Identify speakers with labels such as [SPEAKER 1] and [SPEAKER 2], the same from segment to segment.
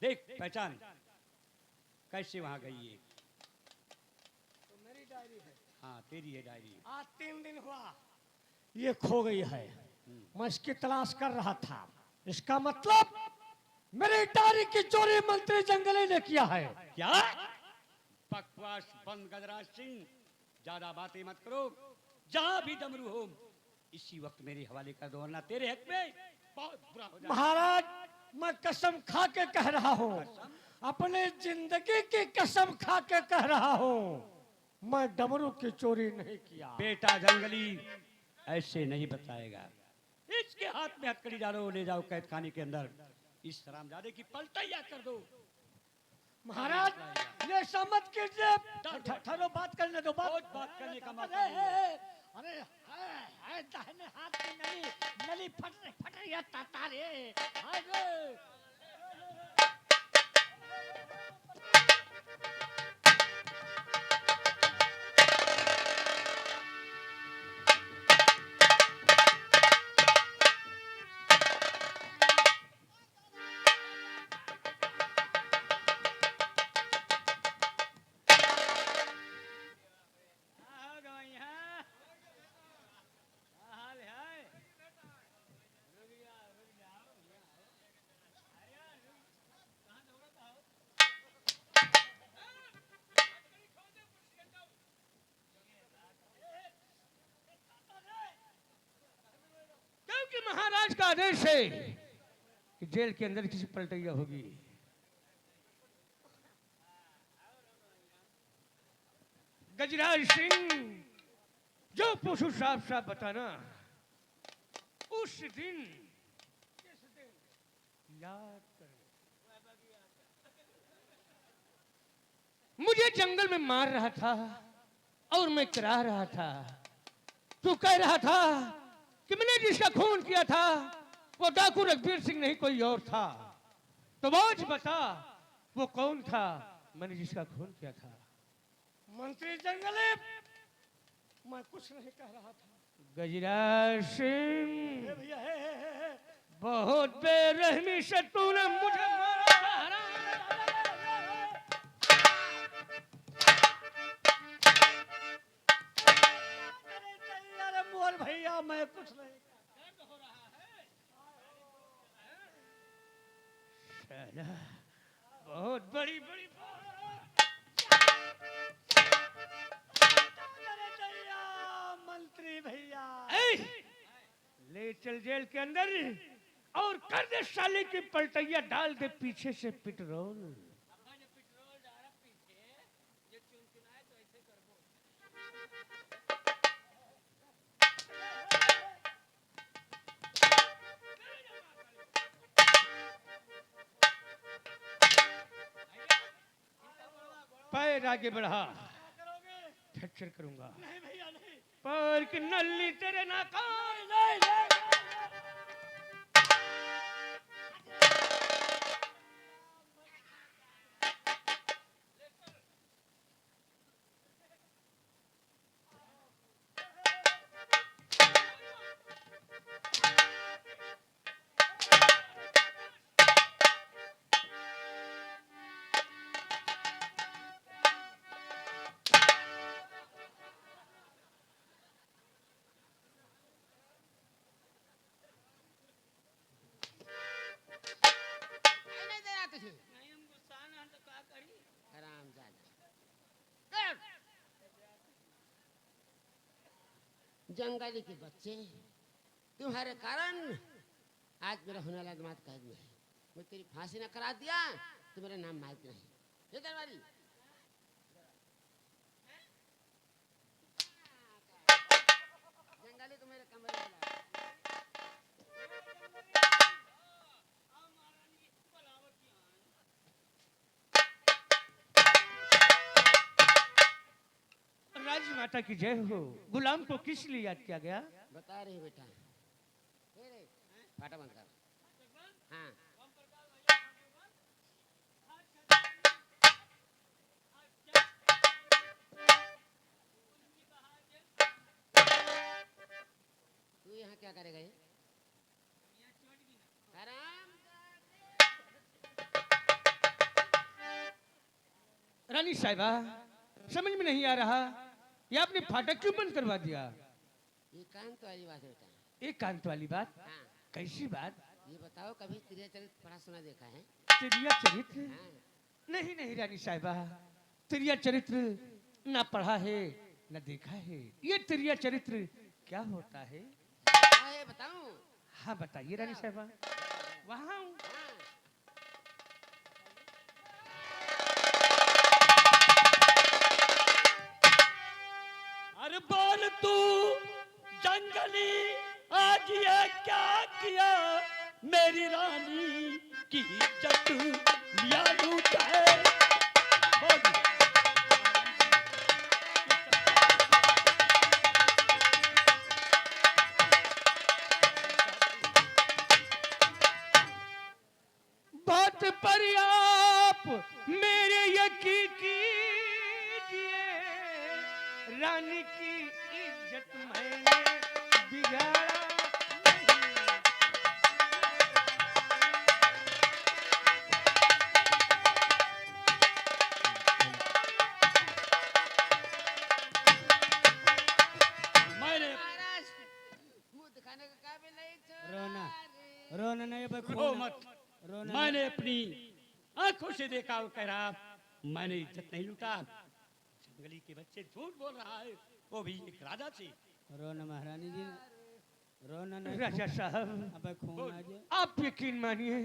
[SPEAKER 1] देख पहचान कैसे वहां गई है।
[SPEAKER 2] तो मेरी डायरी है।
[SPEAKER 1] हाँ तेरी है डायरी।
[SPEAKER 2] आज 3 दिन हुआ ये खो गई है। मैं इसकी तलाश कर रहा था। इसका मतलब मेरी डायरी की चोरी मंत्री जंगली ने किया है।
[SPEAKER 1] क्या बकवास बंद गजराज सिंह, ज्यादा बातें मत करो। जहां भी डमरू हो इसी वक्त मेरे हवाले कर दो, वरना तेरे हक में बहुत बुरा हो जाएगा।
[SPEAKER 2] महाराज मैं कसम खा के कह रहा हूँ, अपने जिंदगी की कसम खा के कह रहा हूँ, मैं डमरू की चोरी नहीं किया।
[SPEAKER 1] बेटा जंगली ऐसे नहीं बताएगा। इसके हाथ में हथकड़ी डालो, ले जाओ कैद खाने के अंदर। इस हरामजादे की पलटैया कर दो।
[SPEAKER 2] महाराज ये समझ कीजिए। ठहरो, बात करने दो।
[SPEAKER 1] बात करने का मौका नहीं है।
[SPEAKER 2] अरे दाहिने हाथ की नली नली फट रही है ताता रे। हाय रे।
[SPEAKER 3] क्योंकि महाराज का आदेश है कि जेल के अंदर किसी पलटैया होगी। गजराज सिंह जो पूछू साफ साफ बताना। उस दिन याद कर, मुझे जंगल में मार रहा था और मैं करा रहा था। तू कह रहा था कि मैंने जिसका खून किया था वो डाकू रघुवीर सिंह नहीं कोई और था। तो आज बता वो कौन था मैंने जिसका खून किया था।
[SPEAKER 2] मंत्री जंगली मैं कुछ नहीं कह रहा था।
[SPEAKER 3] गजराज सिंह
[SPEAKER 2] भैया
[SPEAKER 3] बहुत बेरहमी से तूने मुझे मारा था।
[SPEAKER 2] अरे मोहन भैया मैं कुछ नहीं।
[SPEAKER 3] बहुत बड़ी बड़ी
[SPEAKER 2] मंत्री भैया
[SPEAKER 3] ले चल जेल के अंदर और कर दे साले की पलटैया डाल दे पीछे से पेट्रोल। पैर आगे बढ़ा, फ्रैक्चर करूंगा।
[SPEAKER 2] नहीं भैया नहीं।
[SPEAKER 3] पैर की नली तेरे नाकाम।
[SPEAKER 2] नहीं नहीं
[SPEAKER 4] जंगली के बच्चे, तुम्हारे कारण आज मेरा होने वाला दामाद कैद में है। मैं तेरी फांसी न करा दिया तो मेरा नाम माइक नहीं। ये दरबारी जंगली को मेरे कमरे में ला।
[SPEAKER 3] राजमाता की जय हो। गुलाम को किस लिए याद किया गया?
[SPEAKER 4] बता रही बेटा। फाटा बंद कर। हाँ तू यहाँ क्या करेगा ये? आराम
[SPEAKER 3] रानी साहिबा, समझ में नहीं आ रहा, ये आपने फाटक क्यों बंद करवा दिया?
[SPEAKER 4] ये कांत वाली बात है बेटा।
[SPEAKER 3] एक कांत वाली बात?
[SPEAKER 4] हाँ,
[SPEAKER 3] कैसी बात?
[SPEAKER 4] ये बताओ कभी त्रिया चरित्र पढ़ा सुना देखा है?
[SPEAKER 3] त्रिया चरित्र?
[SPEAKER 4] हाँ,
[SPEAKER 3] नहीं नहीं रानी साहिबा, त्रिया चरित्र ना पढ़ा है ना देखा है। ये त्रिया चरित्र क्या होता है?
[SPEAKER 4] क्या है बताऊं?
[SPEAKER 3] हाँ बताइए रानी साहिबा। वहाँ हूँ।
[SPEAKER 4] हाँ,
[SPEAKER 1] अरे बोल तू जंगली, आज ये क्या किया, मेरी रानी की इज्जत लिया लूटा है। बोल।
[SPEAKER 3] बात पर आप मेरे यकीन कीजिए, रानी की इज्जत मैंने बिगाड़ा नहीं।
[SPEAKER 1] मैंने
[SPEAKER 4] महाराज मुंह दिखाने का काबिल नहीं छोड़ा
[SPEAKER 2] रोना
[SPEAKER 4] रे।
[SPEAKER 2] रोना नहीं भाई,
[SPEAKER 1] रो मत।
[SPEAKER 2] रोना
[SPEAKER 1] मैंने अपनी आंखों से देखा और कह रहा मैंने इज्जत नहीं लूटा। जंगली के बच्चे झूठ बोल रहा है, वो भी एक राजा से।
[SPEAKER 2] रोना महारानी जी, रोना नहीं।
[SPEAKER 3] राजा साहब,
[SPEAKER 2] अबे खून आ जाए।
[SPEAKER 3] आप यकीन मानिए,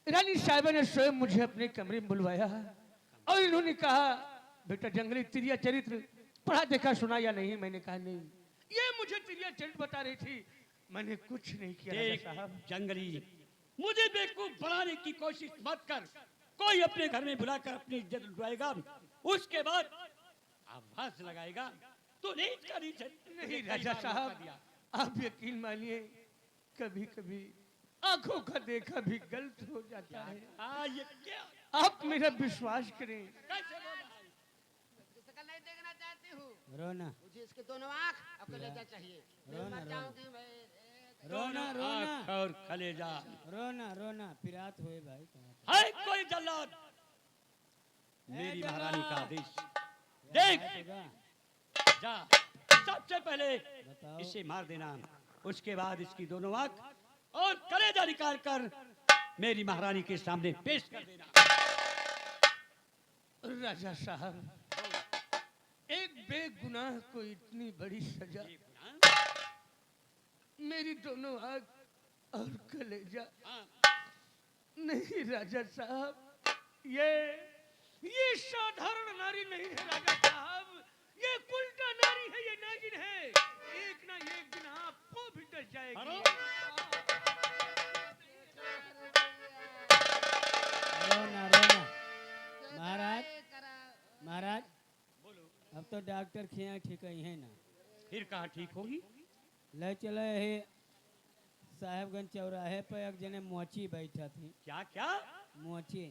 [SPEAKER 3] रानी साहिबा ने स्वयं मुझे अपने कमरे में बुलवाया और इन्होंने कहा बेटा जंगली त्रिया चरित्र पढ़ा देखा सुना या नहीं? मैंने कहा नहीं। ये मुझे त्रिया चरित्र बता रही थी, मैंने कुछ नहीं किया राजा
[SPEAKER 1] देख
[SPEAKER 3] साहब।
[SPEAKER 1] जंगली, मुझे बेवकूफ बनाने की कोशिश मत कर। कोई अपने घर में बुलाकर अपनी इज्जत लुटाएगा, उसके बाद आवाज लगाएगा तो नहीं करी।
[SPEAKER 3] नहीं राजा साहब, आप यकीन मानिए, कभी कभी आंखों का देखा भी गलत हो जाता है।
[SPEAKER 1] हाँ, ये क्या
[SPEAKER 3] आप मेरा विश्वास करें।
[SPEAKER 1] कैसे बोला है?
[SPEAKER 4] इसकी शक्ल नहीं देखना चाहती हूँ,
[SPEAKER 2] रोना
[SPEAKER 4] मुझे इसके दोनों आँख और कलेजा चाहिए। मैं
[SPEAKER 2] रोना,
[SPEAKER 4] मर
[SPEAKER 2] रोना।
[SPEAKER 4] जाऊंगी मैं।
[SPEAKER 2] रोना रोना
[SPEAKER 1] आँख और कलेजा।
[SPEAKER 2] रोना रोना पिरात हुए भाई।
[SPEAKER 1] है कोई जल्लाद? मेरी महारानी का आदेश देख। जा, सबसे पहले
[SPEAKER 2] बताओ।
[SPEAKER 1] इसे मार देना, उसके बाद इसकी दोनों आंख और कलेजा निकाल कर मेरी महारानी के सामने पेश कर देना।
[SPEAKER 3] राजा साहब, एक बेगुनाह को इतनी बड़ी सजा, मेरी दोनों आंख और कलेजा।
[SPEAKER 1] हाँ,
[SPEAKER 3] नहीं राजा साहब, ये साधारण नारी नहीं है राजा साहब, ये उल्टा नारी है, ये नागिन है। एक ना एक दिन आपको भी डस जाएगी।
[SPEAKER 1] अरे!
[SPEAKER 2] रोना रोना महाराज, महाराज
[SPEAKER 1] बोलो।
[SPEAKER 2] अब तो डॉक्टर खिया ठीक है ना।
[SPEAKER 1] फिर कहाँ ठीक होगी?
[SPEAKER 2] ले चले है साहेबगंज चौराहे पे एक जने मोची बैठा थी।
[SPEAKER 1] क्या क्या?
[SPEAKER 2] मोची।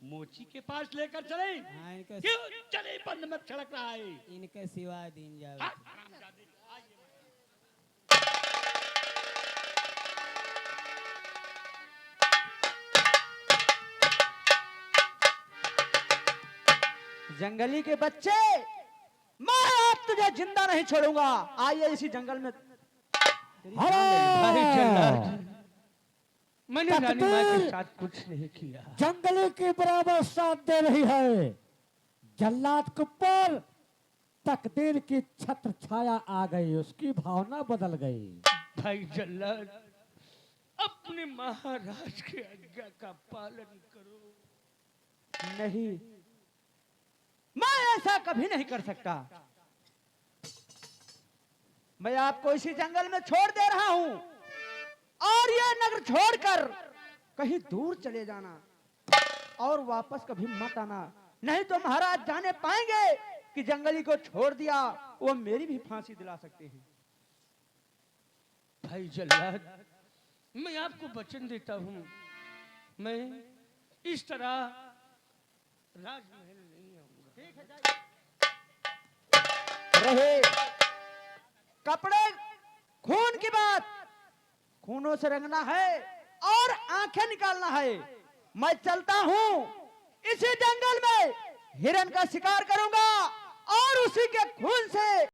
[SPEAKER 1] मोची के पास लेकर चले?
[SPEAKER 2] हाँ इनका
[SPEAKER 1] क्यों चले? बंद में छड़क रहा है।
[SPEAKER 2] इनके सिवा दिन जावे।
[SPEAKER 1] हाँ, हरामजादे, आइए।
[SPEAKER 5] जंगली के बच्चे, मैं आज तुझे जिंदा नहीं छोड़ूंगा। आइए इसी जंगल में।
[SPEAKER 3] भाई जल्लाद, मैंने रानी माँ के
[SPEAKER 2] तकदीर
[SPEAKER 3] साथ कुछ नहीं किया।
[SPEAKER 2] जंगली के बराबर साथ दे रही है। जल्लाद के ऊपर तकदीर की छत्र छाया आ गई, उसकी भावना बदल गई।
[SPEAKER 3] भाई जल्लाद, अपने महाराज के आज्ञा का पालन करो।
[SPEAKER 5] नहीं, मैं ऐसा कभी नहीं कर सकता। मैं आपको इसी जंगल में छोड़ दे रहा हूं और यह नगर छोड़कर कहीं दूर चले जाना और वापस कभी मत आना, नहीं तो महाराज जाने पाएंगे कि जंगली को छोड़ दिया। वो मेरी भी फांसी दिला सकते हैं।
[SPEAKER 3] भाई जल्लाद, मैं आपको वचन देता हूँ, मैं इस तरह राजमहल नहीं आऊंगा।
[SPEAKER 5] रहे कपड़े खून की बात, खूनों से रंगना है और आंखें निकालना है। मैं चलता हूँ इसी जंगल में हिरन का शिकार करूंगा और उसी के खून से